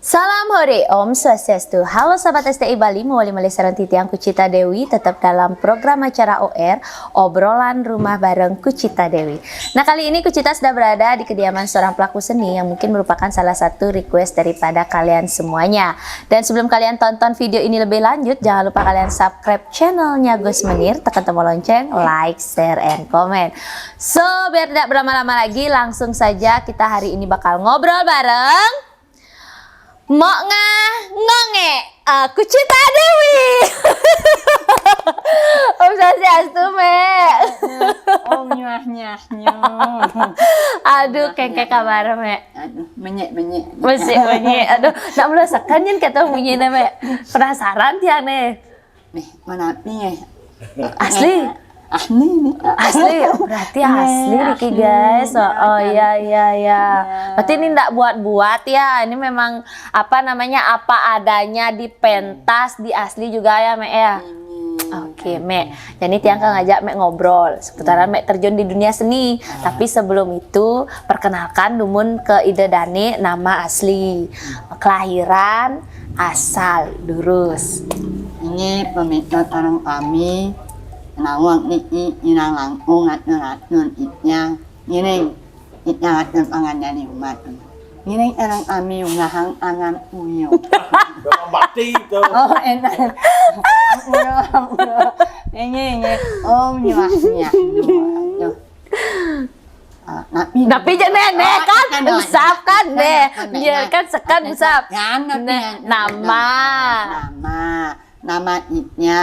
Salam hore, Om Swastiastu. Halo sahabat STI Bali, mewali Malaysia Titiang Kucita Dewi, tetap dalam program acara OR, obrolan rumah bareng Kucita Dewi. Nah, kali ini Kucita sudah berada di kediaman seorang pelaku seni yang mungkin merupakan salah satu request daripada kalian semuanya. Dan sebelum kalian tonton video ini lebih lanjut, jangan lupa kalian subscribe channelnya Gus Menir, tekan tombol lonceng, like, share, and comment. So, biar tidak berlama-lama lagi, langsung saja kita hari ini bakal ngobrol bareng Mok ngonge Kucita Dewi. Om Swastiastu, Mek. Om nyah. Aduh, keke kabar, Mek. Aduh, menyek. Masih menyek. Aduh, nak merasakan nih kata bunyinya, Mek. Penasaran tiang nih. Nih, mana nih? Asli. Asli nih. Asli, berarti asli nih guys. Oh iya. Berarti ini enggak buat-buat ya. Ini memang apa adanya di pentas, di asli juga ya, Mek ya. Oke, Mek. Jadi tiang ngajak Mek ngobrol seputaran Mek terjun di dunia seni. Tapi sebelum itu, perkenalkan Dumun ke Ide Dani nama asli, kelahiran, asal, durus. Ini pemikiran orang kami. Nawang ini inang langkung atun itnya ini atun pangannya umat ini orang kami ungahang angan uyo mati itu. Oh enak ini om nyuahnya tapi jangan kan usap kan biarkan sekan usap nama itnya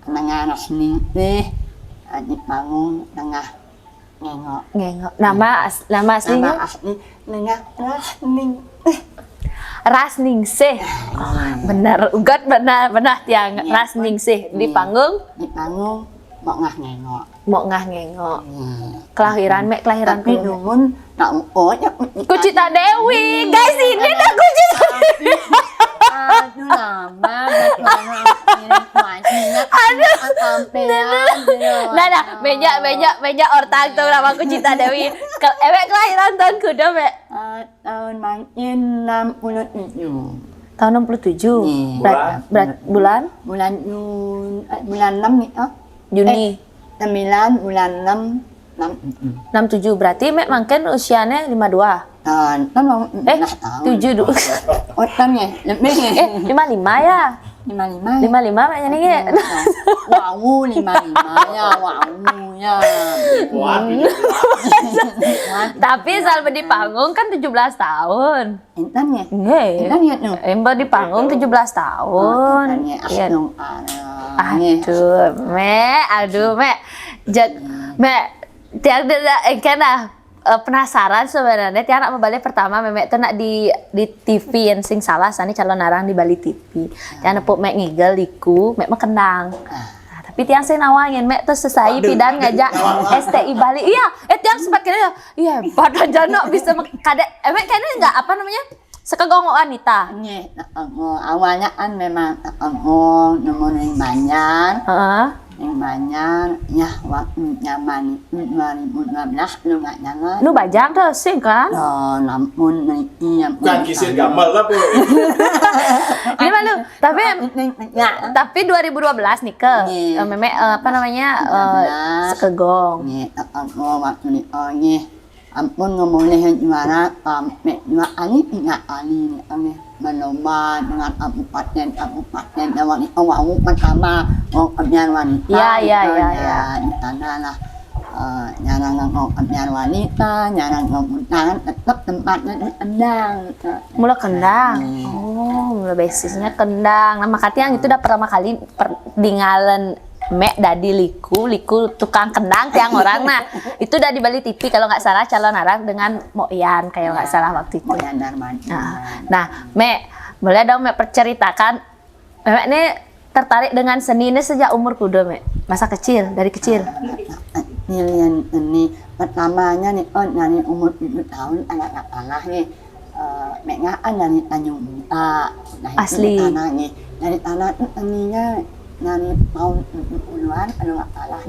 nengah nih adik bangun tengah ngengok nama aslinya asli nengah Rasning sih. Benar ugat benar tiang Rasning sih di panggung mau ngah ngengok kelahiran tapi Dumun tak ya Kucita Dewi guys, ini dah Kucita Dewi. Aduh lama meja ortang tuh nama Kucita Dewi. Ewek kelahiran tahun kuda, Mek? Tahun makin 67. Tahun 67. Berat bulan? Bulan 6 nih, Juni. 9 bulan 6 67 berarti Mek mungkin usianya 52. Tahun 7 dulu. Otannya lebih 55 ya. 55 Mek nyanyi. Wow 55 ya. Tapi salve di panggung kan 17 tahun. Intannya. Ember di panggung 17 tahun. Iya. Aduh, Mek. Mek, tiang ada penasaran sebenarnya. Tiang nak membalik pertama Mek tuh nak di TV yang sing salah sani calon narang di Bali TV. Tiang nepuk Mek ngigel liku, Mek kendang. Tapi tiang saya nawangin Mek tuh selesai pidan ngajak STI Bali. Iya, tiang sempat kira iya, pada janok bisa kadek Mek kayaknya enggak sekegong wanita. Awalnya kan memang nemuin banyak. Yang banyak ya waktu nyaman 2015 lu nggak nyangat. Lu bajang tuh sing kan? Namun Bukan kisir gambar lah, Bu. Ini malu. Tapi 2012 nih ke Memek sekegong. Waktu nih ampun ngomongnya juara sampai dua kali 3 kali nih berlomba dengan kabupaten awal pertama pemilihan wanita di sana lah nyarang pemilihan wanita nyarang undangan tetap tempatnya di Kendang Mula Kendang. Mula basisnya Kendang. Nah makanya itu udah pertama kali dingalen Mek dadi liku tukang kendang tiang orang. Nah itu udah di Bali TV kalau nggak salah calon narang dengan Moyan kayak nggak salah waktu itu. Moyan Darman. Nah Mek boleh dong Mek perceritakan Mek ini tertarik dengan seni ini sejak umur kuda Mek, masa kecil dari kecil. Ini pertamanya nih dari umur 7 tahun anak-anak nih Mek nggak dari Tanjung Muda. Asli. Dari tanah itu taninya dari tahun 70-an kalau nggak salah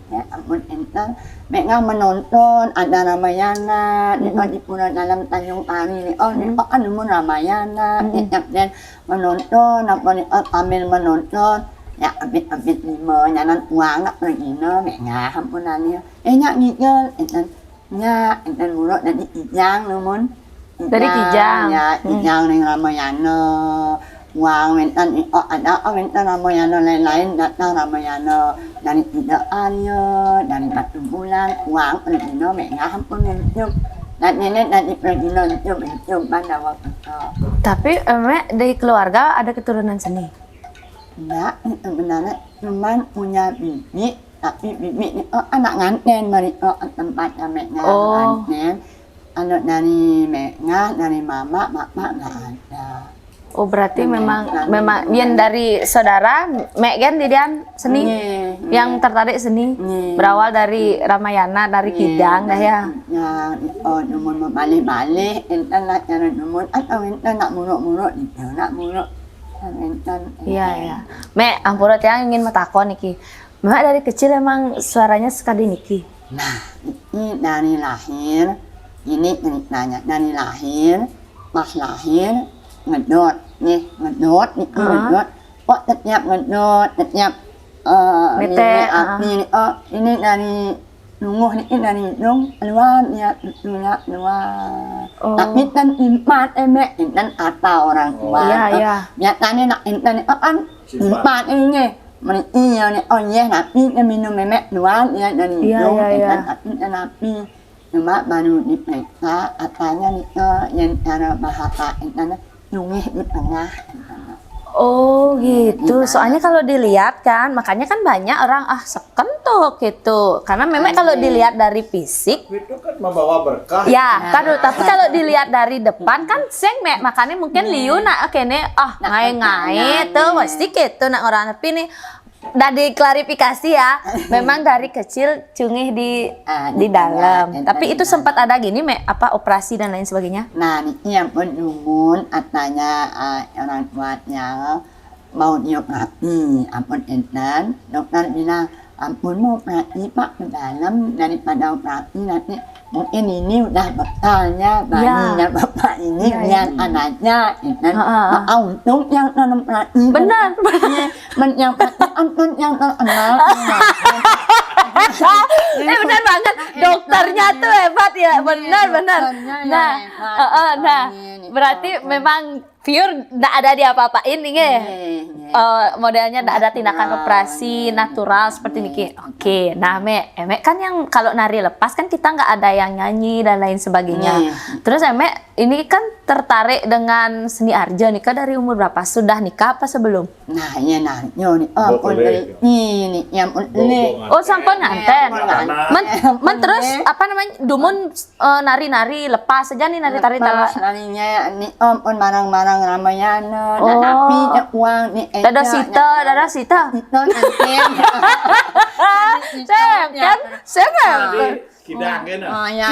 ya ampun enten mek ngah menonton ada Ramayana di hiburan dalam Tanjung Ari nih anu mun Ramayana dan menonton apa nih ambil menonton ya abit lima nyanan uang nak pergi no mek ngah ampunannya nyak ngigel enten murut dari Kijang namun Dari Kijang. ya Kijang ning Ramayana uang mentan ada mentan Ramayana lain-lain datang Ramayana dari tidak Arya dari Batu Bulan uang pergi no mek ngah ampun nyum dan nenek dari pergi no nyum pada waktu itu Tapi Mek dari keluarga ada keturunan seni. enggak sebenarnya cuman punya bibi tapi bibi anak nganten dari tempatnya mek ngah nganten anak dari mek ngah dari mama nggak ada. Oh berarti memang Bian dari saudara Mek Gen didian seni yang tertarik seni berawal dari Ramayana dari Kijang dah ya. Ya numun balik-balik enten nak cara numun atau enten nak muruk-muruk itu nak muruk enten. Iya. Mek ampura tiang ingin metakon niki. Mek dari kecil emang suaranya sekali niki. Nah ini dari lahir ini ceritanya dari lahir pas lahir ngedot nih ngedot kok setiap ngedot setiap ini dari nungguh ini dari nung keluar ya luar tapi kan impat emek dan kata orang tua biasanya nak intan kan impat ini iya nih tapi minum emek luar ya dari nung tapi tapi cuma baru diperiksa katanya nih yang cara bahasa intan Nungih di tengah. Oh gitu. Soalnya kalau dilihat kan, makanya kan banyak orang sekentuk gitu. Karena memang kalau dilihat dari fisik Itu kan membawa berkah. ya, tapi kalau dilihat dari depan kan seng Mek, makanya mungkin liu nak kene ngai-ngai tuh pasti gitu nak orang tapi nih dari klarifikasi ya, memang dari kecil cungih di dalam. Tapi itu sempat ada gini Mek, apa operasi dan lain sebagainya? Nah, ini yang penumun katanya orang tuanya mau dioperasi, ampun enten, dokter bilang ampun mau operasi Pak ke dalam daripada operasi nanti mungkin ini udah bekalnya bayinya bapak ini yang anaknya enten. Untung yang tanam operasi Benar. yang ampun yang anak. Benar banget, dokternya tuh hebat ya, benar. Nah, berarti memang pure tidak ada diapa-apain nih modelnya tidak ada tindakan operasi natural seperti ini. Oke, nah Mek kan yang kalau nari lepas kan kita nggak ada yang nyanyi dan lain sebagainya. Terus Mek ini kan tertarik dengan seni arja nikah dari umur berapa? Sudah nikah apa sebelum? Nah, iya nyo nih. Ini yang Oh sampun nganten. Men terus apa namanya? Dumun nari-nari lepas saja nih nari-tari lepas narinya nih barang-barang Ramayana dan api uang nih Dada sita. Saya Kidang kan?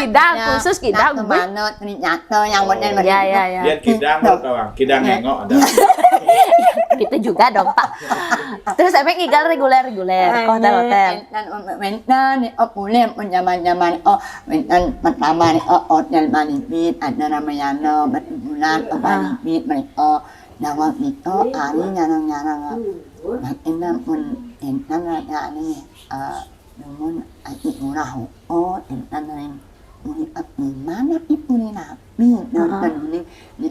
Kidang khusus kidang. Manut nyata yang model ya. Lihat kidang kawan, kidang nengok ada. Gitu juga dong Pak. Terus Emek ngigal reguler hotel. Mentan boleh zaman-zaman mentan pertama hotel Malibit ada Ramayana Batu Bulan Malibit mereka dawang itu hari nyarang-nyarang enam pun entan ada nih namun adik murah entan lain muni api mana ibu ni nabi dan ni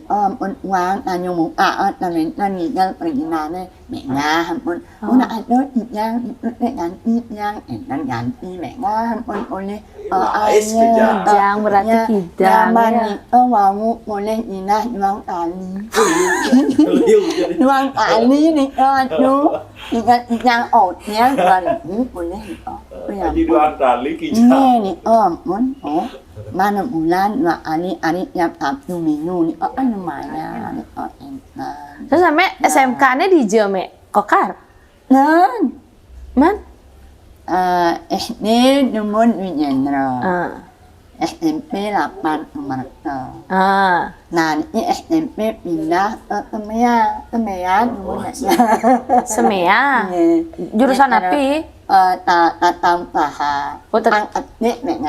pun uang tanya muka dan tinggal perginane mengah pun nak ada yang ganti yang entan ganti mengah pun oleh Kijang berarti Kijang ya. Mau boleh inah uang tali uang tali ni aduh yang outnya boleh Jadi dua tali Kijang. Ni pun mana bulan ani yang Sabtu Minggu ni lumayan entan. Terus Mek SMK-nya di Mek Kokar? Man? SD Dumon Wijendra. SMP 8 Sumarto. Nah, ini SMP pindah ke Semea Dumon. Semea? Jurusan apa? Tampaha. Oh, Ang etnik mek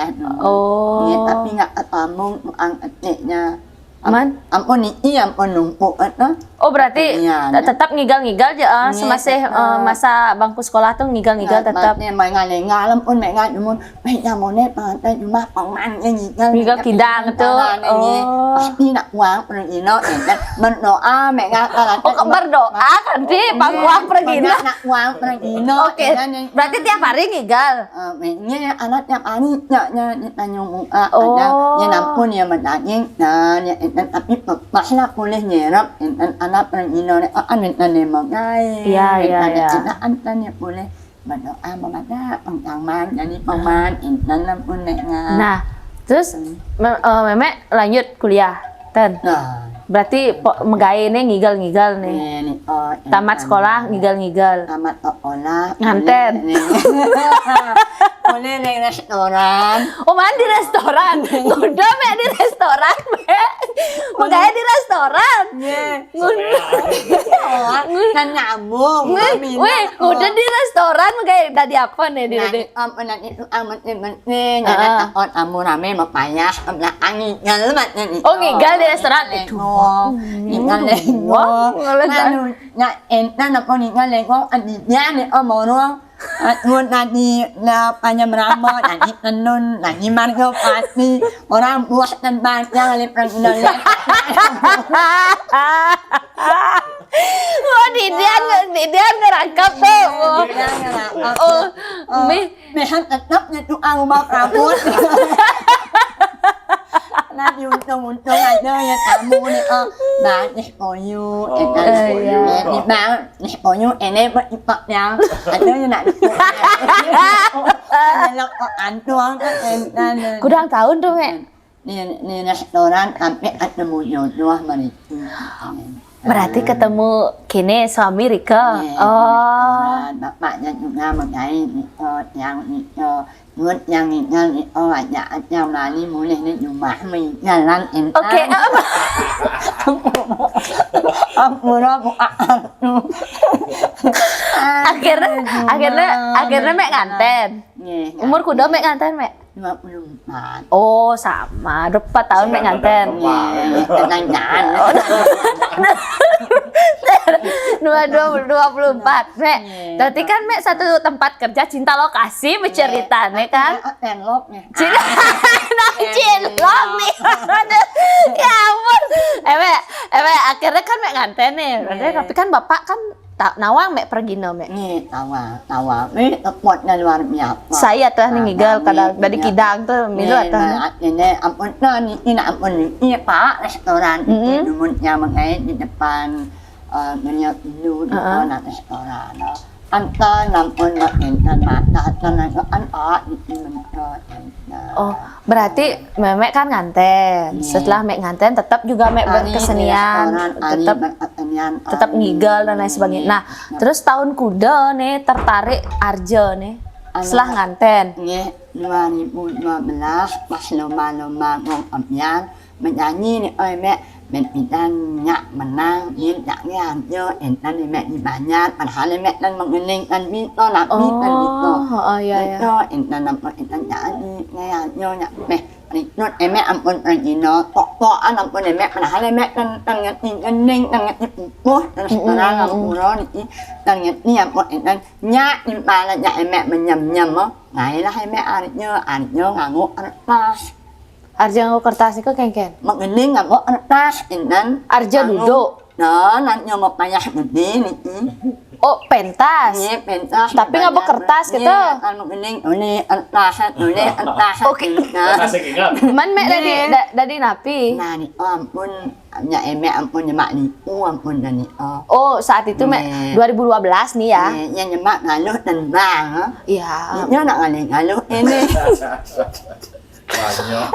Oh. Ni tapi ngak atamung ang etniknya. Man? Ampun ni ampun numpuk Oh berarti Iya, tetap ngigal-ngigal aja Iya, semasih masa bangku sekolah tuh ngigal-ngigal tetap. Ni mai ngai ngalam pun mek ngai mun mek nyamonet ta cuma pangman ngigal. Ngigal kidang tu. Oh. Pasti nak uang pergi no dan berdoa mek ngak Oh berdoa kan di pangkuang pergi no. Nak uang pergi no. Oke. Berarti tiap hari ngigal. Meknya anak tiap hari nya tanya Oh. ada nampun ya menangin dan tapi masalah boleh nyerap dan anak pergi no anin mengai. Iya. Anaknya boleh berdoa memada pengtaman jadi paman intan pun nggak. Nah, terus Memek lanjut kuliah, Ten. Nah, Berarti megawe nih ngigal-ngigal nih. ini Tamat sekolah ngigal-ngigal. tamat sekolah Nganten. boleh di restoran. Oh mana di restoran? Udah Mek di restoran Mek. Megawe di restoran. Kan nyambung. Wih, udah di restoran megawe tadi apa nih di Nanti itu amat penting. Jangan takut kamu rame mapayah. Amlah angin ngalamat ini. Oh ngigal di restoran itu. Ngigal lenggo. Nanu na enta na ko ngigal lenggo adnya ni omoro. Ngun nadi na panya merama nadi tenun nadi margo pasti orang buat dan banyak lepang indonesia. Oh Didian ngerangkap tuh. Oh, Mehan tetap nyetu ang mau kabut. Nah untung ada ya kamu nih bah nih poyu nih bang nih poyu ini beripak yang ada yang nak ada antuang kan kurang tahun tuh Mek. nih restoran sampai ada mulut dua menit. Berarti ketemu kini suami Rika. Oh. Bapaknya juga mengenai yang nuốt yang ngigal yang lali mulai ni rumah mi jalan entar. Oke. Ampura Akhirnya Mek nganten. Umur kuda Mek nganten Mek. 54. Oh sama, 4 tahun Mek nganten. Tenang. 24 Mek. Berarti kan Mek satu tempat kerja cinta lokasi berceritanya kan. Tenloknya. Cilok nih. Aduh, ya ampun. Mek akhirnya kan Mek nganten nih. Tapi kan bapak kan nawang Mek pergi no Mek. Nih tawa. Ini kuatnya luar biasa. Saya tuh ninggal kadang dari kidang tuh milu atau. Ini ampun ini ampun ini Pak restoran itu rumahnya mengenai di depan melihat dulu di mana restoran. Anta nampun makan Oh, berarti Memek kan nganten. Setelah Mek nganten tetap juga Mek berkesenian, tetap ngigal dan lain sebagainya. Nah, terus tahun kuda nih tertarik Arjo nih. Setelah nganten. Nih 2012 pas lomba-lomba ngomong amyan menyanyi nih Mek bidang nyak menang yin nyak nganjo entan Mek di banyak padahal Mek dan mengeningkan bito nak bito bito. Oh iya. Entan nyanyi nganjo nyak Nut Mek ampun pergino tok-tokan ampun Mek padahal Mek dan ngerti gening dan ngerti pupuh dan sekarang ngapuro nih dan ngerti ampun entan nyak impala nyak Mek menyem-nyem ngailah Mek arjo nganggo kertas. Arjo nganggo kertas itu kengken. Mengening nganggo kertas entan Arjo duduk. Nah, nanti mau payah gede nih. Oh, pentas. Iya, pentas. Tapi nggak bawa kertas gitu. Iya, kalau mengening ini kertas. Oke. Man Mek dari napi. Nah, nih ampun, nya Mek ampun nyemak lipu ampun dan nih. Oh, saat itu Mek 2012 nih ya. Yang nyemak ngaluh dan bang. Iya. Nya nak ngaluh ini. Banyak.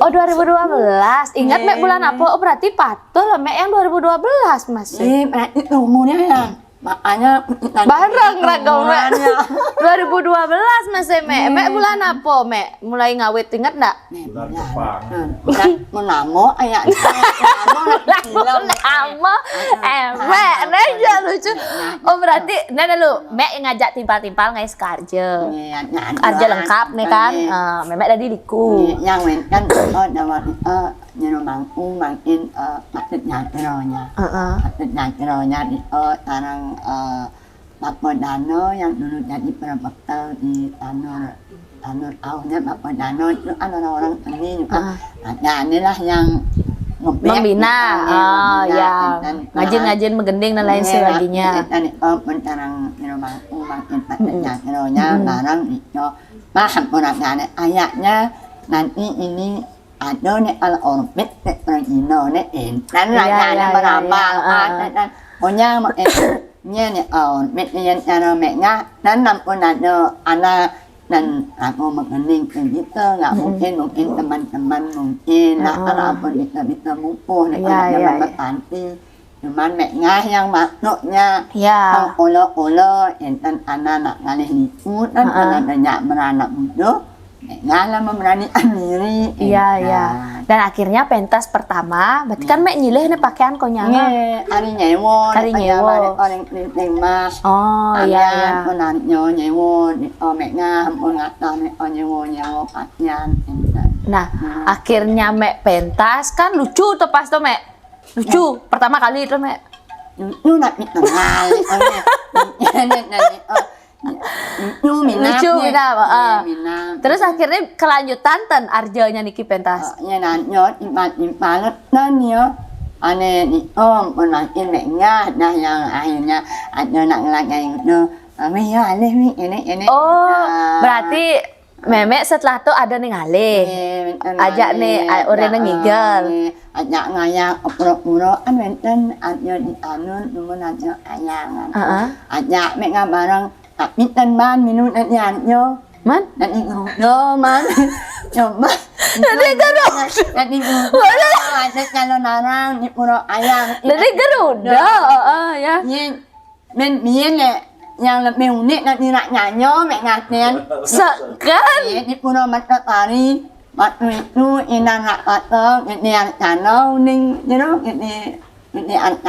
Oh 2012. Ingat Mek bulan apa? Oh berarti patul lah Mek yang 2012 masih. Berarti umurnya ya. makanya Bareng ragam Mek. umurannya. 2012 Mas Mek. Mek bulan apa Mek? Mulai ngawet inget ndak? Bulan Jepang. Menamo ayah menamo Lama Mek neja lucu. Oh berarti nah dulu Mek ngajak timpal-timpal ngais karja. Karja lengkap nih kan. Memek tadi diku. yang wen kan dapat như mangku mangkin maksud nyantronya maksud nyantronya di tanang Bapodano yang dulu jadi prabakta di Tanur Aunya Bapodano itu kan orang-orang ini juga nah inilah yang Membina, ya ngajin-ngajin menggending dan lain sebagainya. Mentarang mangku mangkin maksud nyantronya barang itu paham orang ayatnya nanti ini ada nih kalau orbit orang Ino nih dan lainnya beramal dan punya nya nih orbit yang cara mereka dan nampun ada anak dan aku mengening begitu nggak mungkin teman-teman mungkin lah kalau pun bisa mumpung nih kalau berpanti cuman mereka yang maknuknya olo dan anak-anak ngalih nipu dan anak banyak beranak muda ngalah memberanikan diri. Iya. Dan akhirnya pentas pertama, berarti kan Mek nyilih nih pakaian konyangan. Hari nyewo. Orang mas. Oh iya. Penanyo nyewo. Mek ngam ngata mek nyewo pakaian. Nah, akhirnya Mek pentas kan lucu tuh pas tuh Mek. Lucu pertama kali itu Mek. Lucu nak tengah. Lucu minam. Terus akhirnya kelanjutan ten arjanya niki pentas. Nyot impalet dan yo ane ni penakin meknya dah yang akhirnya ada nak ngelaknya itu kami ya alih ini. Oh berarti Memek setelah tuh ada nih ngalih. Ajak nih orang ngigel. Ajak ngayak pura-pura kan wenten ada di tanun numun aja ayangan. Ajak mek barang tapi tan ban minum nyanyo man dan itu man coba jadi garuda jadi ada calon orang di pura ayam jadi garuda ya men mien yang lebih unik nanti nak nyanyo mek ngaten sekan di pura matahari waktu itu inang nak kata ini yang canau ning ini anak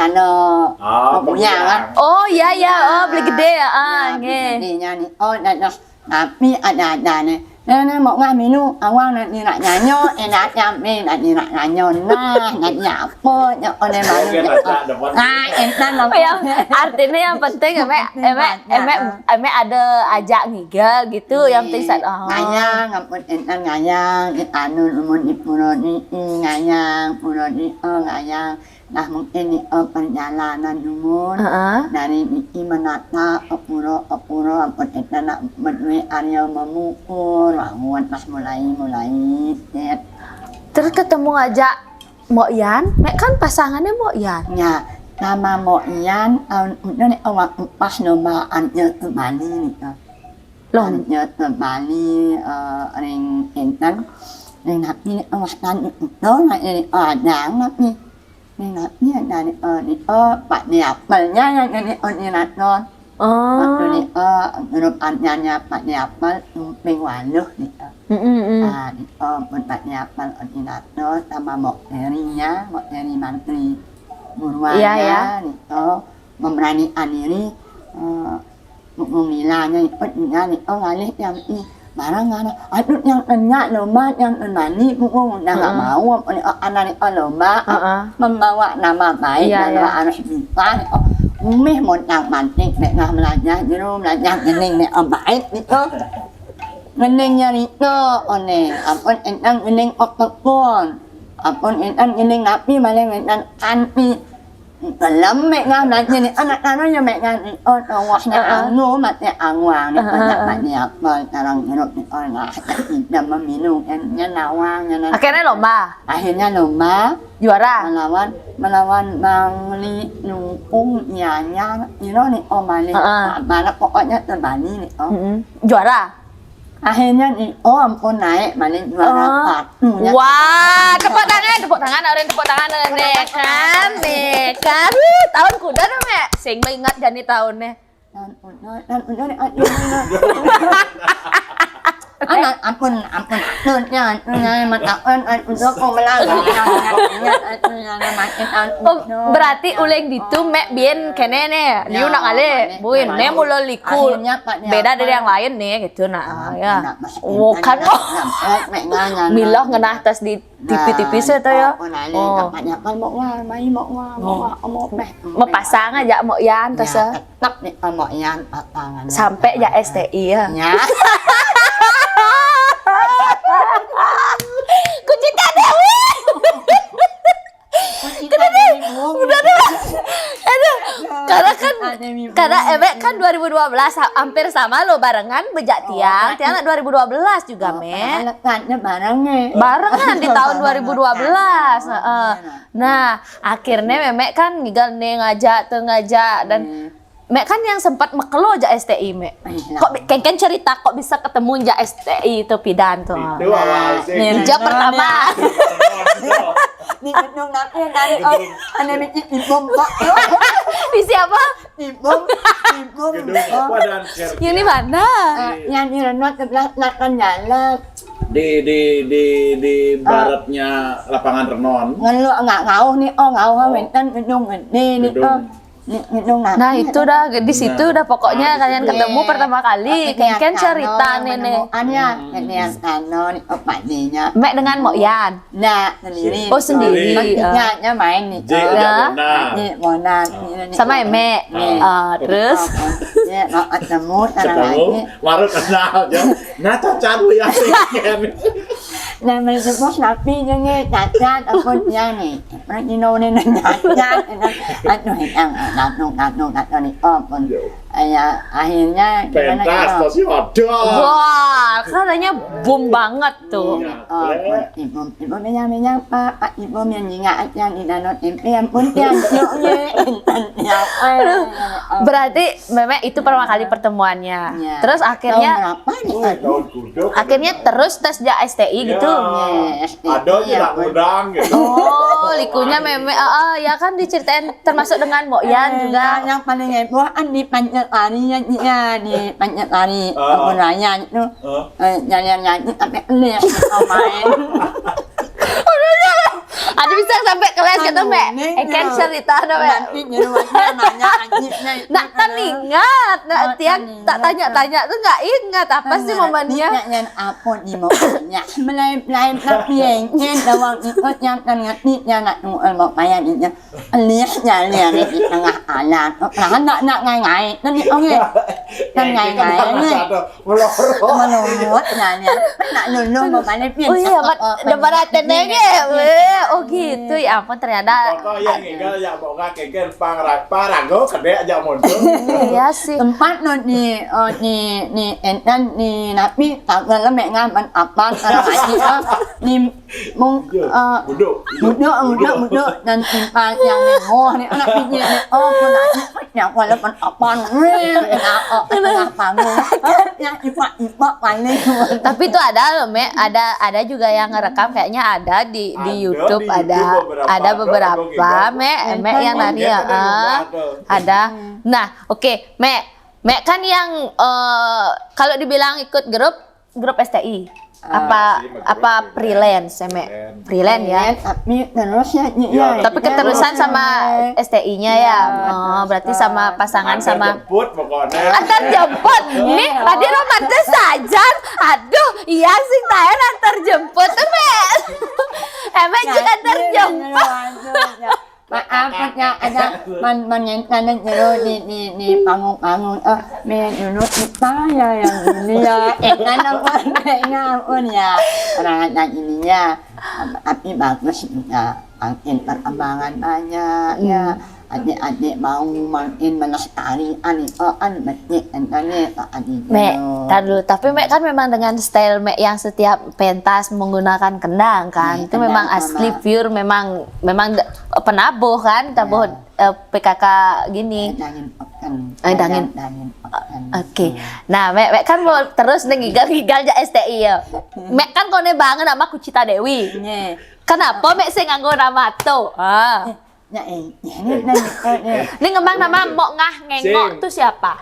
punya kan? Oh iya, beli gede ya, gedenya nih, tapi ada nih, nenek mau nggak minum, awang nanti nak nyanyo, enak nyampe, nanti nak nyanyo, nanti apa, oleh malu, enak yang artinya yang penting emek ada ajak ngigel gitu, yang penting saat ngayang, ngampun enak ngayang, anun umun ipuroni ngayang, puroni ngayang. Nah mungkin perjalanan umur dari Niki menata opuro ampun etana menwe Arya memukul wangun pas mulai set. Terus ketemu ngajak Mbok Yan, Mek kan pasangannya Mbok Yan. Ya, nama Mbok Yan ini awak pas nama Anya Bali nih. Loh, Anya Bali ring enten ring napi awak tan itu lah ini ada napi. Ni dari Pak Diapelnya yang ini non. Waktu ni grup anjanya Pak Diapel Mingwaluh ni. Di Pak Diapel non sama Mok Eri Mantri Murwaya ni memberanikan diri memilahnya ikutnya ni ngalih yang barang aduh yang enak lomba yang enani mungkin nggak mau anak lomba membawa nama baik nama anak kita umih mau yang mantik nek nggak belajar gening nek baik itu geningnya itu one apun entang gening opekon apun entang gening napi malah entang anpi belum mek belajar ni anak-anaknya mek ngani wahnya anggu matnya angwang ni banyak sekarang hidup ni orang tidak meminum nawang akhirnya lomba juara melawan Bang Li Nungkung Nyanya ni Mali mana pokoknya terbani ni juara akhirnya ni ampun naik Mali juara wah tepuk tangan orang nih kan tahun kuda dong Mek sing mengingat jani tahunnya. Anak ampun Berarti uleng ditu mek bien kene nih. Liu nak ale, buin ne mulo liku. Beda dari yang lain nih gitu nah ya. Oh kan milah ngenah tas di tipis-tipis itu ya. Mau pasang aja mau yan tas ya. Tetap nih mau yan pasangan. Sampai ya STI ya. Kucita Dewi. Udah deh. Aduh, karena Emek kan 2012 hampir sama lo barengan bejak tiang. Tiang 2012 juga, Mek. Barengan di tahun 2012. Nah, akhirnya Memek kan ngigal nih ngajak dan Mek kan yang sempat mekelo aja STI, Mek. Kok Ken cerita kok bisa ketemu ja STI itu pidan tuh. Itu awal sih. Ninja pertama. Di gedung nanti dari ada bikin ibom kok. Di siapa? Ibom. Gedung apa dan Ini mana? Yang di renot sebelah lakan jalan. di baratnya lapangan Renon. Ngelu nggak ngauh nih, ngauh wenten gedung gede nih gedung nanti. Nah itu dah di situ dah pokoknya kalian ketemu pertama kali. Ken cerita nenek. Anya nenek Kano nih paknya. Mek dengan Mok Yan. Nah sendiri. Oh sendiri. Nya main nih. Nih Mona. Sama Emek. Terus ya mau ketemu lagi. Baru kenal aja. Nah cacaru ya sih. Nah menyebut napi nya cacat apa dia nih. Orang Cina nih cacat. Aduh natung nih pun. Akhirnya Pentas pasti ada. wah katanya boom banget tuh. Ibu minyak pak, ibu minyak yang di danau yang pun yang Berarti Memek itu pertama kali pertemuannya. Terus akhirnya terus tes ja STI gitu. Ada tidak udang gitu. Oh, likunya Memek. Ya kan diceritain termasuk dengan Mok Yan juga. Yang paling heboh di panjat larinya di panjat lari apa raya itu nyanyi sampai lihat main. Ada bisa sampai kelas gitu, Mek. Ken cerita ada, Mek. Nanti nanya Nak kan ingat, tiang tak tanya-tanya tuh nggak ingat apa sih momennya. Yang apa di momennya? Melain tapi yang dawang ikut yang kan ngerti yang nak nunggu mau bayar ini. Lihat di tengah alam. Nak ngai nanti oke. Kan ngai ni. Melorot nanya. Nak lulu mau balik pian. Oh iya, depan tenenge. Oh gitu ya ampun ternyata. Kok yang enggak ya mau kakek parago kedek aja muncul. Iya sih. Tempat ni entan ni napi tak kalau mek ngaman apa ni mung muduk dan tempat yang leho ni anak pinjam ni pun yang walaupun apa panggung yang ipak paling. Tapi itu ada loh, Mek. Ada juga yang ngerekam kayaknya ada di YouTube ada beberapa Mek yang nari ada. Nah, oke, Mek kan yang kalau dibilang ikut grup STI apa freelance, Mek? Freelance ya. Tapi terusnya Tapi keterusan sama STI-nya ya. Oh, berarti sama pasangan sama jemput pokoknya. antar jemput. Nih, tadi romantis saja. Aduh, iya sih tayan antar jemput tuh, Mek. Emek juga antar jemput. Maaf ya ada menyentuh jero di panggung menurut kita yang ini ya apa ya orang ininya tapi bagus ya makin perkembangan banyak ya adik-adik mau makin melestarikan Mek, kan dulu. Tapi Mek kan memang dengan style Mek yang setiap pentas menggunakan kendang kan. Itu memang asli pure, memang penabuh kan, tabuh PKK gini. Dangin. Oke. Nah, Mek kan mau terus ngigal-ngigal ja STI ya. Mek kan kone banget sama Kucita Dewi. Kenapa Mek sing nganggo nama tuh? Ini ngembang nama Mok Ngah Ngengok tuh siapa?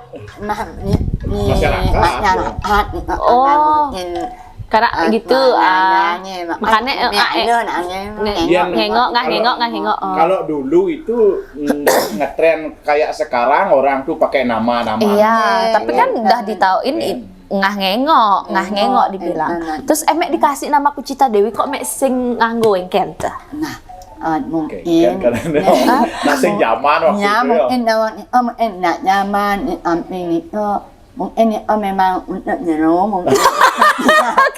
masyarakat. Oh. Karena gitu makanya ngengok ngah ngengok. Kalau dulu itu ngetren kayak sekarang orang tuh pakai nama-nama. Iya, tapi kan udah ditauin ngah ngengok dibilang. Terus emek dikasih nama Kucita Dewi kok emek sing nganggo engken teh. Nah, mungkin sing zaman waktu ya itu. mungkin mungkin nak zaman ini itu mungkin itu memang untuk jenuh mungkin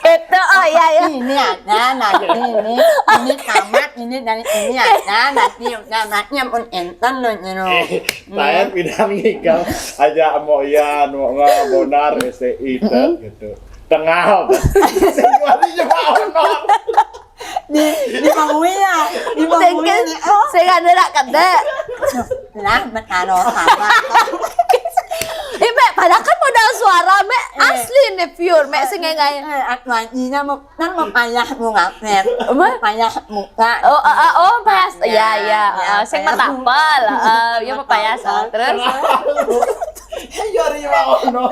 Gitu, oh iya. ini ada nanti ini tamat ini dari ini ada nanti tamatnya pun enten loh jenuh. Saya pindah ngikal aja Moyan, Moga, Bonar, STI gitu. Tengah. Semuanya cuma ono. Di bangunya, di bangunya nih. Oh, Saya nggak ada kedek. lah berkaro sama. Mek, padahal kan modal suara Mek asli nih pure Mek sing ngai. Akuannya mau kan mau payah mau ngapet, payah muka. Oh, payas. Iya. Sing metapel. Ya payas. Terus Yori ono.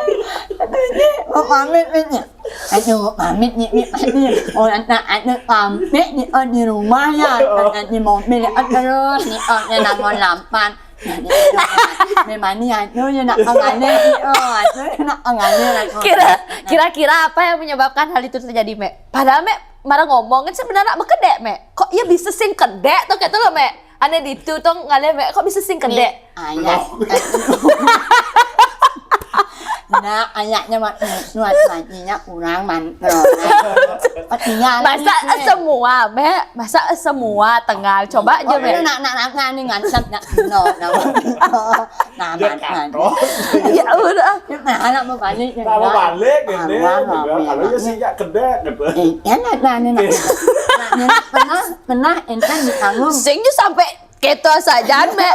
Mau pamit nih. Aduh, pamit nih. Orang tak ada pamit di rumah ya. Di mobil terus nih nama lampan. Memang ni aduh nak pengalih nak pengalih. kira-kira apa yang menyebabkan hal itu terjadi Mek? Padahal Mek marah ngomong kan sebenarnya kedek Mek. Kok ia bisa sing kedek tuh kayak tuh loh Mek. Aneh itu tuh ngalih Mek kok bisa sing kedek. Ayat. Nah, ayatnya nuat majinya kurang mantap. Masa semua Mek, masa semua Tegal coba aja Mek. Nak ngani ngansat nak no. Nah, Ya udah. nah anak mau balik. Kalau balik gede, kalau ya sih ya kedek gitu. Ya nak pernah enten ditanggung. Sing ju sampai keto saja Mek.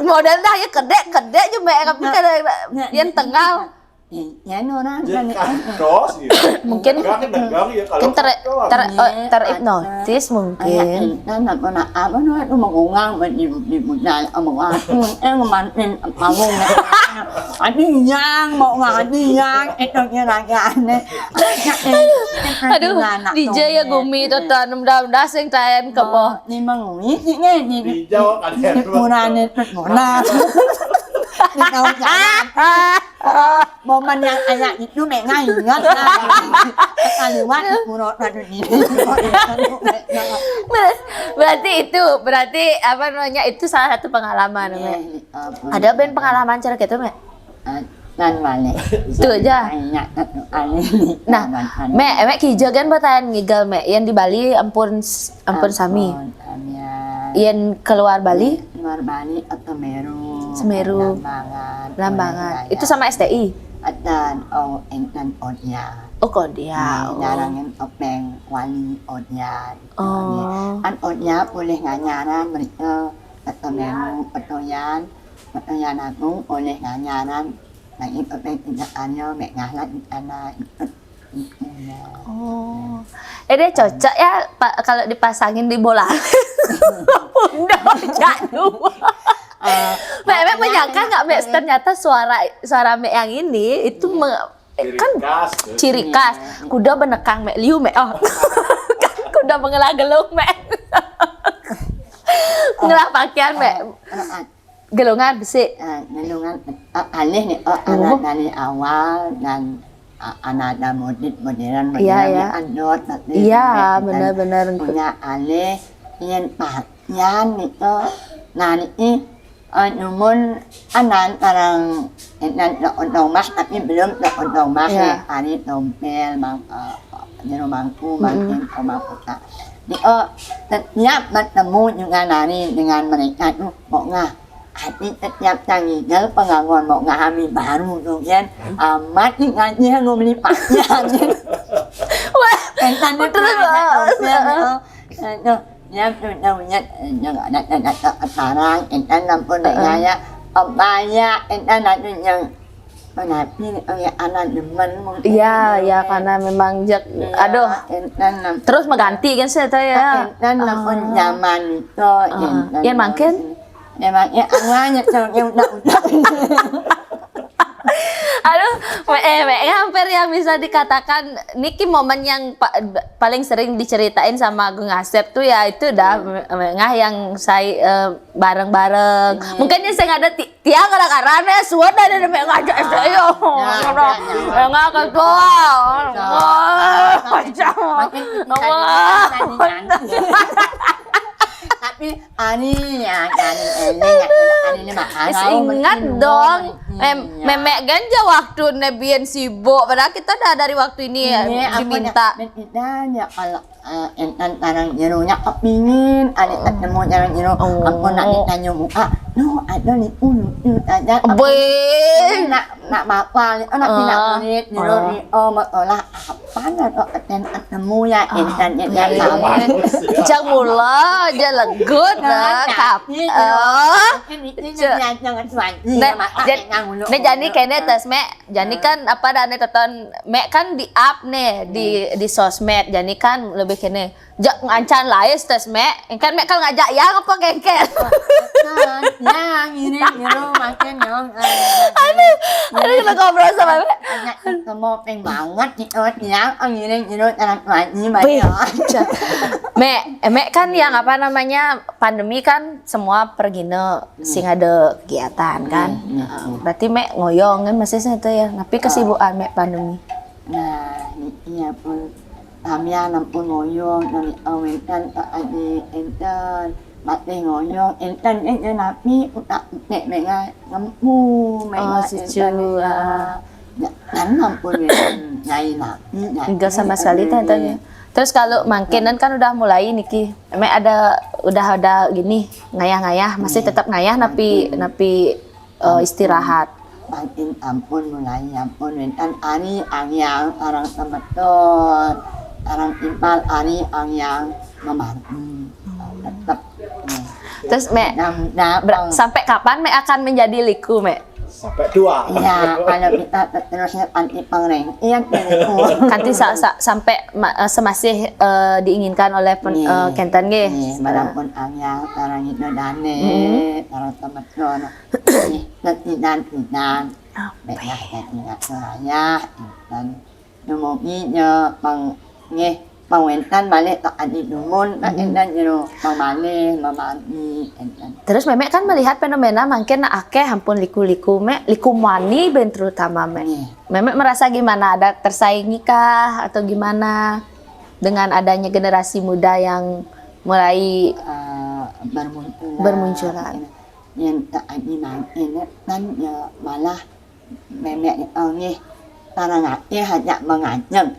Modal dah ya kedek je Mek tapi kan yang Tegal. Ya orang Terus Mungkin terhipnotis mungkin. Nak apa nak tu mengungang di budaya mengungang mantin bangun. Yang mau yang itu kira-kira Aduh, DJ ya Gumi itu mudah-mudahan sing tayan ke bawah. Ni menguit ni di Jawa kan murane murah. Ni tahu jangan. Momen yang ayat itu memang ingat kalimat menurut ini. Berarti apa namanya itu salah satu pengalaman Mek. Ada band pengalaman cara gitu Mek? Dan mana? Itu aja. Nah, Mek kijo kan bertanya ngigal Mek yang di Bali ampun sami. Yang keluar Bali? Keluar Bali atau Semeru. Lambangan. Itu sama STI. Dan enten Odya. Oh, Kodia. Nyarangin openg wali Odya. Oh. An Odya boleh nganyaran mereka atau Semeru petoyan aku boleh nganyaran. Nah itu openg tindakannya mek ngalat anak. Oh. Deh cocok ya kalau dipasangin di bola. Pundak jatuh. Mek menyangka nggak Mek ternyata suara Mek yang ini itu kan ciri khas. Kuda benekang Mek liu Mek. Oh. Kan kuda mengelah gelung Mek. Ngelah pakaian Mek. Gelungan besi. Gelungan alih nih anak dari awal dan anak ada modern andot iya benar-benar punya alih yang pakaian itu nah ini namun anak orang non mas tapi belum non mas hari dompel mangku makin tak di setiap bertemu dengan mereka itu mau hati setiap tanggal pengakuan mau ngahami baru tuh kan amat ngaji ngomeli pakaian entan terus ya namanya jangan ada sekarang entan nampun ya banyak entan ada yang menapi anak demen iya karena memang aduh entan terus mengganti kan saya tahu ya entan nampun zaman itu yang makin Memangnya awalnya yang udah. Aduh, hampir yang bisa dikatakan niki momen yang paling sering diceritain sama Agung Asep tuh ya itu dah ngah yang saya bareng-bareng. Mungkin yang saya ada tiang kadang-kadang ya suara dari ngajak saya. Ngah ketua. Tapi ani ingat dong, memek ganja waktu Nebian sibuk, padahal kita dah dari waktu ini diminta. Ditanya kalau entan jerunya kepingin, ada ketemu jalan jeru, aku nak ditanya muka, no ada ni aja. Nak mapal, nak pindah kulit jeru ni, masalah apa nak ketemu ya entan yang Jang mula je legut dah kap. Nih jadi kayaknya tes mek, jadi kan apa dan tonton mek kan di up nih di sosmed, jadi kan lebih kene jak ngancan lain tes mek, kan mek kan ngajak yang apa kengkel. Yang ini makin yang Aduh kita ngobrol sama mek. Kamu pengen banget nih yang ini anak lagi banyak. Mek kan yang apa namanya pandemi kan semua pergi sing ada kegiatan kan. Berarti mek ngoyong kan masih itu ya, tapi kesibukan mek pandemi. Nah, iya pun kami nampun ngoyong dari awentan adi entan mati ngoyong entan napi utak nek menga ngampu menga sicu dan nampun nyai napi enggak sama sekali tanya. Terus kalau mangkinan kan udah mulai niki, mek udah ada gini ngayah-ngayah, masih tetap ngayah napi istirahat. Makin ampun mulai ampun entan ani angyang orang temeton orang impal ani angyang memandu tetap. Terus mek sampai kapan mek akan menjadi liku mek? Sampai 2. Iya, kalau kita terusnya anti pangreng, iya Kanti sampai semasih diinginkan oleh Kenten nggih. Walaupun angyang orang itu dane, orang temeton, dan banyak ingat saya dan nemuinya pangwentan balik ke adik dumun dan jero mamale mamani. Terus memek kan melihat fenomena mungkin akeh hampun liku-liku liku mani ben terutama memek merasa gimana, ada tersaingi kah atau gimana dengan adanya generasi muda yang mulai bermunculan. Yang tak ada main kan ya malah memek tarang hanya mengajak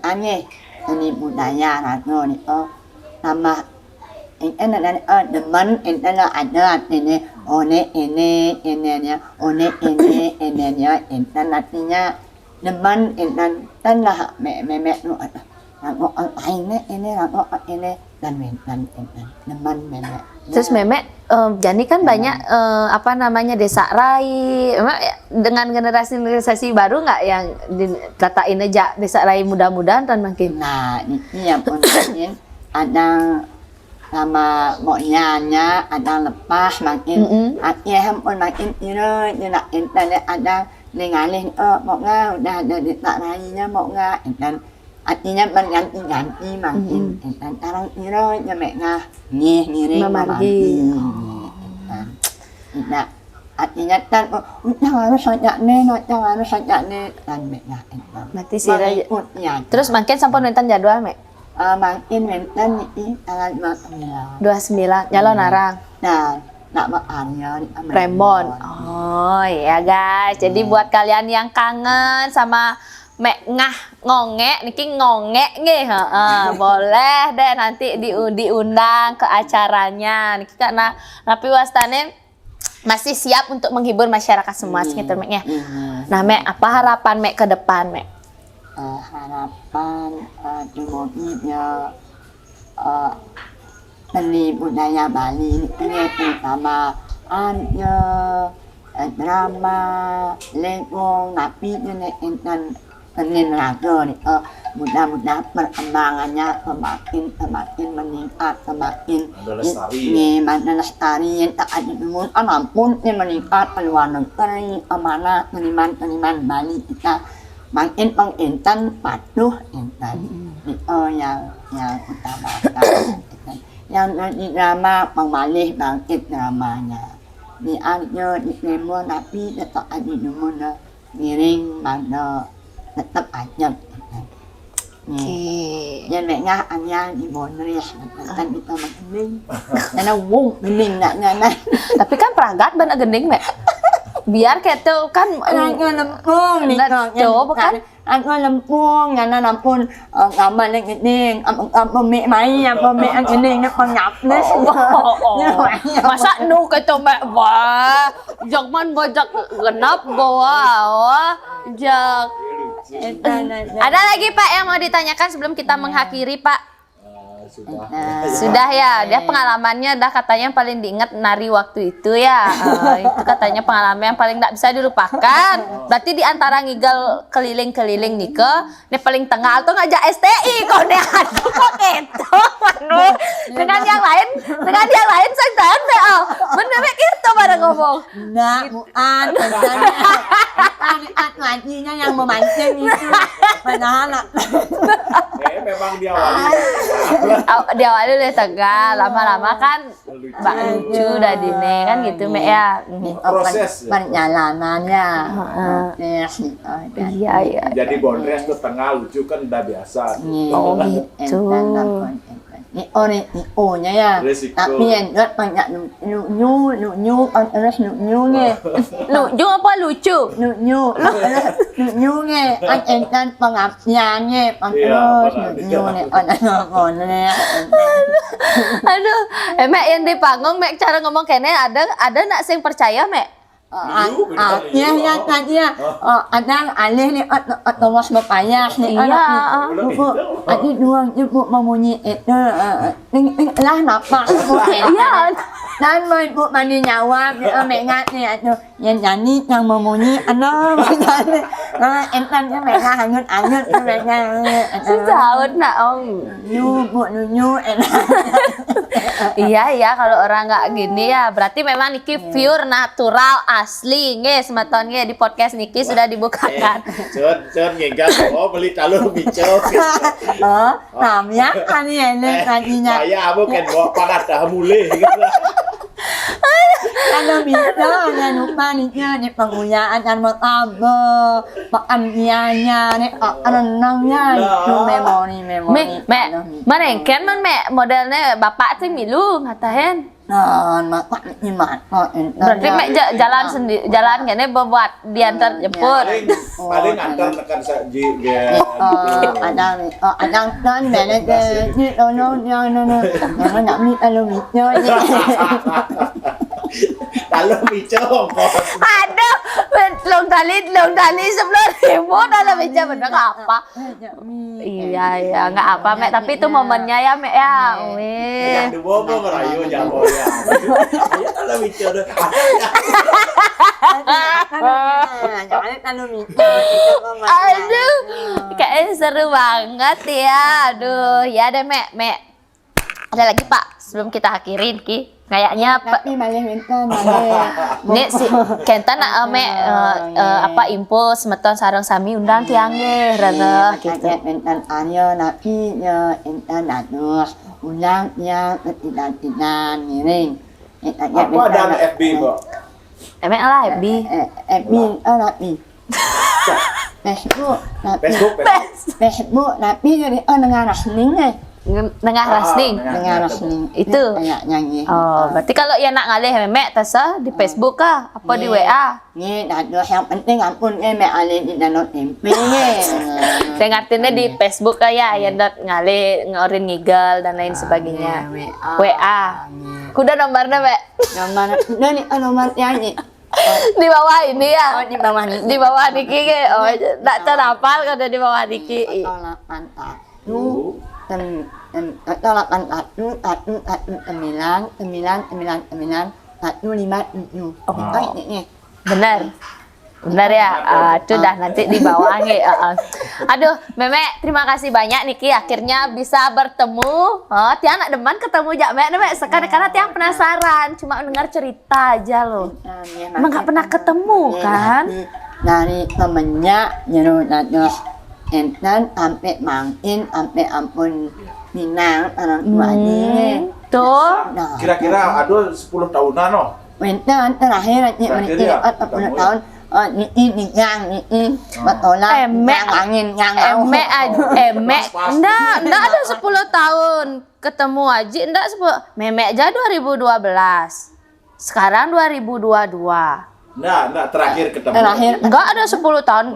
ini budaya ratno ni tambah demen entah ada ini nya entah artinya demen entah tanlah memek nu ini dan demen memek. Terus memek jadi kan banyak apa namanya desa rai dengan generasi baru nggak yang ditatain aja desa rai mudah-mudahan dan makin. Nah ini yang penting ada sama moknya ada lepas makin akhirnya pun makin ini nak internet ada nengalih moknya udah ada desa rainya moknya dan artinya mengganti makin dan orang ini nyameknya ngiring memanggil. Nah, artinya kan jangan harus saja nih dan meknya. Mati sih. Terus makin sampun nonton jadwal mek. Makin nonton ini tanggal 29 nyalon narang. Nah, nak makannya Rembon. Oh iya guys, jadi buat kalian yang kangen sama mek ngongek niki ngongek nggih boleh deh nanti diundang ke acaranya niki karena napi wastane masih siap untuk menghibur masyarakat semua sekitar meknya. Nah mek apa harapan mek ke depan mek? Harapan semoga seni budaya Bali ini terutama drama lengkong napi ini penilaian nih mudah-mudahan perkembangannya semakin meningkat semakin lestari tak ada namun ampun meningkat keluar negeri amanah peniman Bali kita makin pengintan patuh intan yang utama yang drama pengalih bangkit dramanya di arjo di demo tapi tetap ada namun miring pada tetap aja Nhân mẹ nga anh nha di bonri kan kita mending. Karena wong mending nak ngana. Tapi kan peragat ban gending mek. Biar kayak tuh kan Anaknya lempung nih coba kan Anaknya lempung ngana nampun ngaman yang gending apa mek mai apa mek ang gending na pangap na. masa nu ke to mek ba jak man bajak genap bawa jak. Ada lagi Pak yang mau ditanyakan sebelum kita mengakhiri Pak? Sudah ya, dia pengalamannya dah katanya yang paling diingat nari waktu itu ya. Itu katanya pengalaman yang paling tidak bisa dilupakan. Berarti di antara ngigal keliling-keliling nih ke, ini paling tengah tuh ngajak STI kok deh aduh kok gitu. Aduh. Dengan yang lain santai deh. Bener gitu pada ngomong. Enggak, bukan. Laginya yang memancing itu. Padahal memang dia awalnya udah tegal, lama-lama kan lucu dah dine kan gitu Mek ya. Proses perjalanannya. Iya. Jadi Bondres tuh tengah lucu kan udah biasa. Oh gitu. Ini O-nya ya. Tapi yang banyak nyu terus nyunya. Lucu apa lucu? Nyunya. Kan pengabdiannya terus nyunya. Aduh, Mek yang di panggung Mek cara ngomong kene ada nak sing percaya Mek? Ya tadi ya ada alih ni atau was berpayah ni ada dua ibu memunyi itu lah nafas Iya. dan ibu mandi jawab dia mengat ni itu yang nyanyi yang memunyi anak menyanyi entannya mereka hangat mereka Susah nak om. nyu Iya kalau orang nggak gini ya berarti memang Niki pure natural asli nge sematon nge di podcast Niki sudah dibukakan. Cun ngegas beli calon bico. namanya kan ini tadinya Saya bukan bawa pakat dah mulai gitu. Kalau bisa jangan lupa nih nih penggunaan dan metode pengambilannya nih renangnya itu memori. Mek, merengken man Mek modelnya bapak tuh milu ngatahin. Nah, mata ini mata. Berarti Mek jalan sendiri, jalan kene buat diantar jemput. Paling antar tekan saji dia. Ada kan manajer ni no nak ni kalau video ni. Kalau bico kos. Aduh, long tali 10.000 dalam meja bener nggak apa? Iya nggak apa Mek, tapi itu momennya ya Mek ya. Yang dua mau ngerayu jago ya. Kalau bico deh. Aduh, kayaknya seru banget ya. Aduh, ya deh Mek. Ada lagi Pak sebelum kita akhirin Ki. Kayaknya tapi malah minta nek si Kenta nak Mek apa info semeton sareng sami undang tiangnya rada gitu. Enten Aryo napi enten aduh ulang yang tidak miring. Apa ada FB kok? Emek lah FB. FB napi. Facebook napi jadi dengan rasning Nengah rasning. dengan rasning Itu. nyanyi. Oh, berarti kalau ya nak ngalih Memek tasa di Facebook kah? Apa di WA? Ni aduh yang penting ampun mek alih di download MP. Saya ngartinya di Facebook kah ya dot ngalih ngorin ngigal dan lain sebagainya. WA. Kuda nomornya Mek. Nomor nyanyi. Di bawah ini ya. Di bawah ni. Di bawah Niki ke? Oh, tak terapal kada di bawah Niki. Benar. Benar ya? Aduh dah nanti dibawangi. Aduh, Memek terima kasih banyak Niki akhirnya bisa bertemu. Tiang nak deman ketemu Jak Memek sekarang karena Tiang penasaran cuma mendengar cerita aja loh. Emang nggak pernah ketemu kan? Dari temennya nyuruh enten sampai mangin sampai ampun Minang orang tuanya. Tuh. Kira-kira ada 10 tahunan loh. Enten terakhir ini 40 tahun. Ini betolan yang angin yang Emek enggak ada 10 tahun ketemu aja enggak 10 Memek aja 2012 sekarang 2022 Enggak terakhir ketemu. enggak ada 10 tahun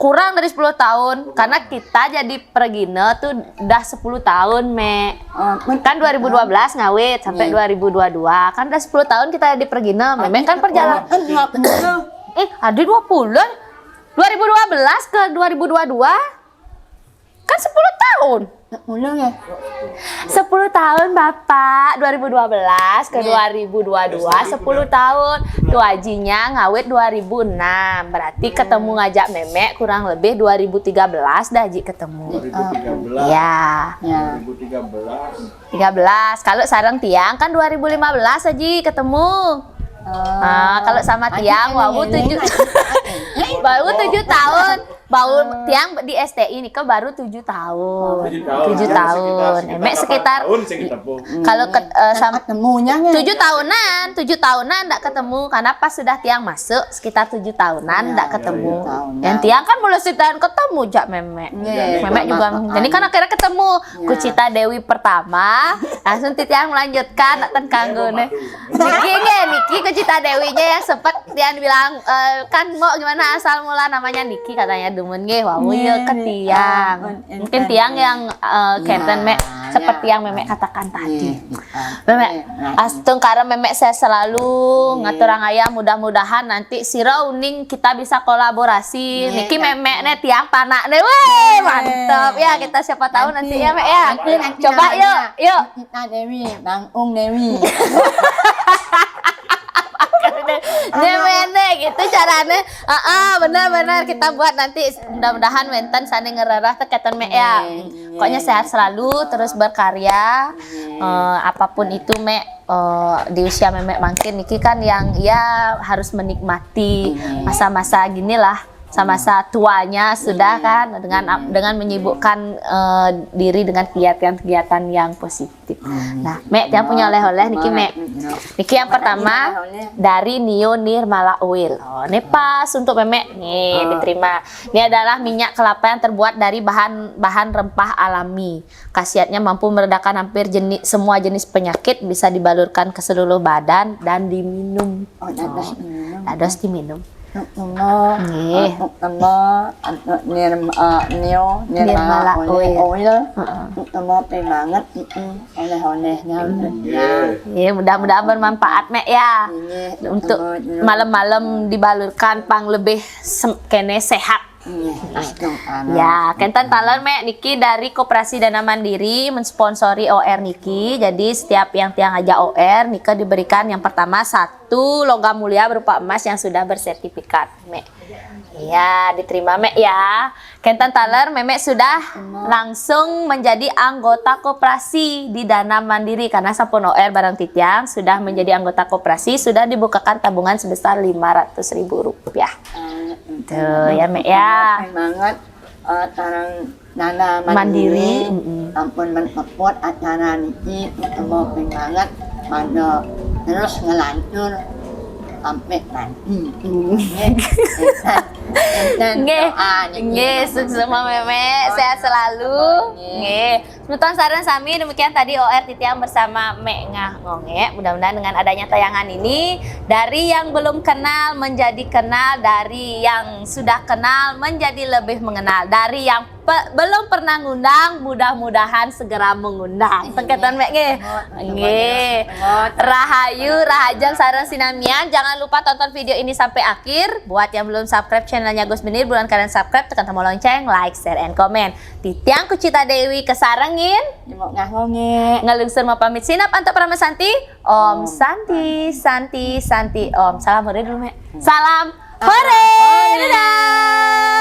kurang dari 10 tahun karena kita jadi pergina tuh udah 10 tahun Mek kan 2012 ngawit sampai 2022 kan udah 10 tahun kita jadi pergina Memek kan perjalanan ada 20 2012 ke 2022 kan 10 tahun 10 tahun Bapak 2012 ke 2022 10 tahun tuh ajinya ngawet 2006 berarti ketemu ngajak Memek kurang lebih 2013 dah Ji ketemu 2013 ya 2013 kalau sarang Tiang kan 2015 Aji ketemu. Kalau sama Tiang baru 7 tahun. Baru Tiang di STI ini kan baru 7 tahun. 7 tahun. Emek sekitar kalau sama temunya 7 tahunan enggak ketemu karena pas sudah Tiang masuk sekitar 7 tahunan enggak ketemu. Yang Tiang kan mulai setahun ketemu Jak Memek. Memek juga. Jadi kan akhirnya ketemu Kucita Dewi pertama, langsung Tiang melanjutkan nak kanggo nih. Niki Kucita Dewinya yang sempat Tiang bilang kan mau gimana asal mula namanya Niki katanya demen wah ya ke Tiang. Mungkin Tiang yang kenten Mek seperti yang Memek katakan tadi. Memek astung karena Memek saya selalu ngaturang ayam mudah-mudahan nanti sira uning kita bisa kolaborasi. Niki Memeknya Tiang panak nih. Weh, mantap ya kita siapa tahu nanti ya Mek ya. Coba yuk. Kita Dewi, Bang Ung Dewi. Nemene gitu caranya. Benar kita buat nanti mudah-mudahan wenten sane ngerarah teketan Mek ya. Pokoknya sehat selalu terus berkarya. Apapun itu Mek di usia Memek makin Niki kan yang ya harus menikmati masa-masa ginilah. Masa tuanya sudah kan dengan menyibukkan diri dengan kegiatan-kegiatan yang positif. Nah, Mek dia punya oleh-oleh Niki Mek. Niki yang pertama dari Nio Nirmala Oil. Ini pas untuk Memek nih diterima. Ini adalah minyak kelapa yang terbuat dari bahan rempah alami. Khasiatnya mampu meredakan hampir semua jenis penyakit, bisa dibalurkan ke seluruh badan dan diminum. Dados diminum. Nirmala Oil. Banget oleh-olehnya. Mudah-mudahan bermanfaat Mek ya. Untuk malam-malam dibalurkan pang lebih kene sehat. Ya, kentan talon Mek Niki dari Koperasi Dana Mandiri mensponsori OR Niki. Jadi setiap yang Tiang ajak OR Nika diberikan yang pertama 1 logam mulia berupa emas yang sudah bersertifikat Mek. Ya, diterima Mek ya. Kentan taler Memek sudah langsung menjadi anggota koperasi di Dana Mandiri karena sampun OR barang Titiang sudah menjadi anggota koperasi, sudah dibukakan tabungan sebesar Rp500.000. Tuh ya Mek ya. Banget tarang Dana Mandiri. Ampun menepot acara niki mau banget pada terus ngelantur sampai nanti. Nggih, sukses semua Memek, sehat selalu. Nggih. Sebutan saran sami demikian tadi OR Titiang bersama Mek Ngah Ngonge. Mudah-mudahan dengan adanya tayangan ini dari yang belum kenal menjadi kenal, dari yang sudah kenal menjadi lebih mengenal, dari yang belum pernah ngundang mudah-mudahan segera mengundang. Teketan Mek nggih. Nggih. Rahayu, rahajang sareng sinamian. Jangan lupa tonton video ini sampai akhir. Buat yang belum subscribe channelnya Gus Benir, buruan kalian subscribe, tekan tombol lonceng, like, share, and comment. Titiang Kucita Dewi kesarengin. Ngelungsur mau pamit sinap antuk Prama Santi. Om Santi, Santi, Santi, Om. Salam hari dulu Mek. Salam Hore! Dadah!